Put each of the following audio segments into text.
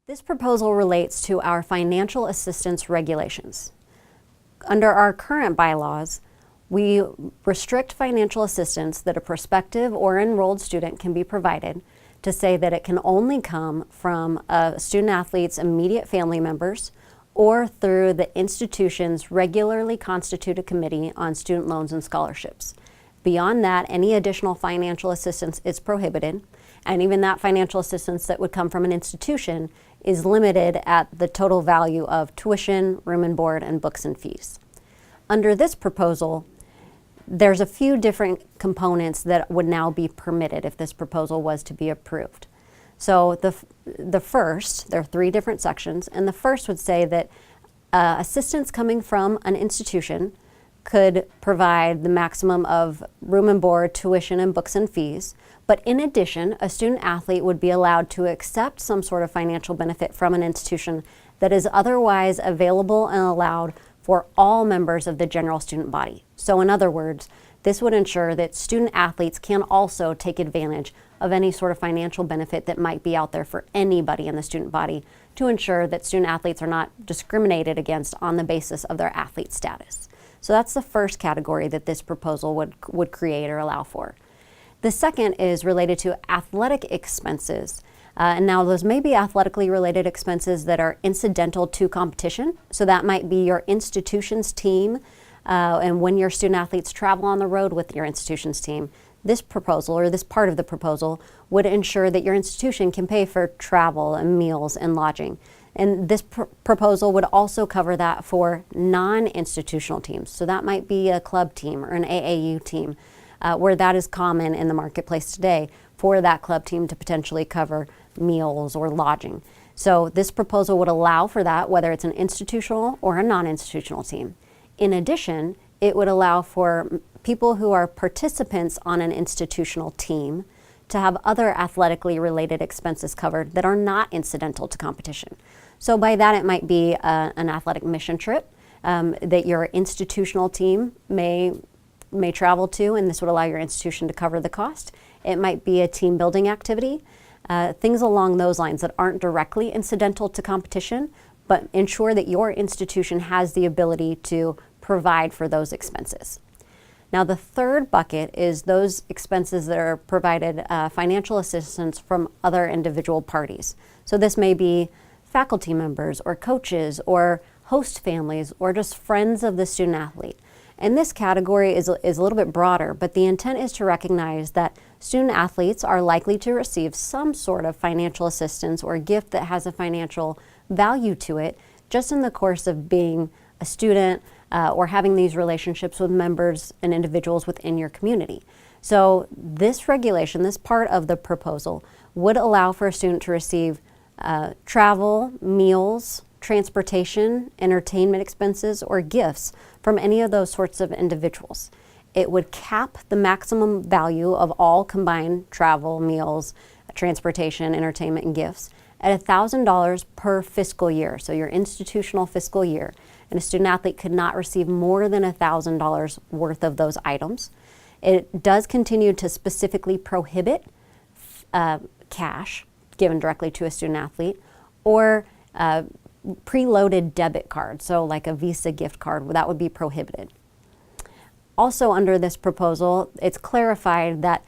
This proposal relates to our financial assistance regulations. Under our current bylaws, we restrict financial assistance that a prospective or enrolled student can be provided to say that it can only come from a student athlete's immediate family members or through the institution's regularly constituted committee on student loans and scholarships. Beyond that, any additional financial assistance is prohibited, and even that financial assistance that would come from an institution is limited at the total value of tuition, room and board, and books and fees. Under this proposal, there's a few different components that would now be permitted if this proposal was to be approved. So the first, there are three different sections, and the first would say that assistance coming from an institution could provide the maximum of room and board, tuition, and books and fees. But in addition, a student athlete would be allowed to accept some sort of financial benefit from an institution that is otherwise available and allowed for all members of the general student body. So in other words, this would ensure that student athletes can also take advantage of any sort of financial benefit that might be out there for anybody in the student body to ensure that student athletes are not discriminated against on the basis of their athlete status. So that's the first category that this proposal would create or allow for. The second is related to athletic expenses. And now those may be athletically related expenses that are incidental to competition. So that might be your institution's team, and when your student athletes travel on the road with your institution's team. This proposal, or this part of the proposal, would ensure that your institution can pay for travel and meals and lodging. And this proposal would also cover that for non-institutional teams. So that might be a club team or an AAU team, where that is common in the marketplace today for that club team to potentially cover meals or lodging. So this proposal would allow for that, whether it's an institutional or a non-institutional team. In addition, it would allow for people who are participants on an institutional team to have other athletically related expenses covered that are not incidental to competition. So by that, it might be an athletic mission trip that your institutional team may travel to, and this would allow your institution to cover the cost. It might be a team building activity, things along those lines that aren't directly incidental to competition, but ensure that your institution has the ability to provide for those expenses. Now, the third bucket is those expenses that are provided financial assistance from other individual parties. So this may be faculty members or coaches or host families or just friends of the student athlete. And this category is a little bit broader, but the intent is to recognize that student athletes are likely to receive some sort of financial assistance or gift that has a financial value to it just in the course of being a student or having these relationships with members and individuals within your community. So this regulation, this part of the proposal, would allow for a student to receive travel, meals, transportation, entertainment expenses, or gifts from any of those sorts of individuals. It would cap the maximum value of all combined travel, meals, transportation, entertainment, and gifts at $1,000 per fiscal year, so your institutional fiscal year. And a student athlete could not receive more than $1,000 worth of those items. It does continue to specifically prohibit cash given directly to a student athlete or preloaded debit card, so like a Visa gift card, that would be prohibited. Also under this proposal, it's clarified that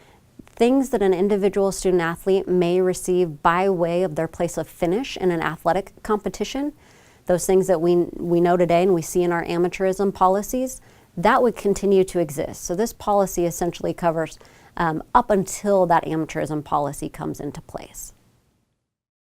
things that an individual student athlete may receive by way of their place of finish in an athletic competition, those things that we know today and we see in our amateurism policies, that would continue to exist. So this policy essentially covers up until that amateurism policy comes into place.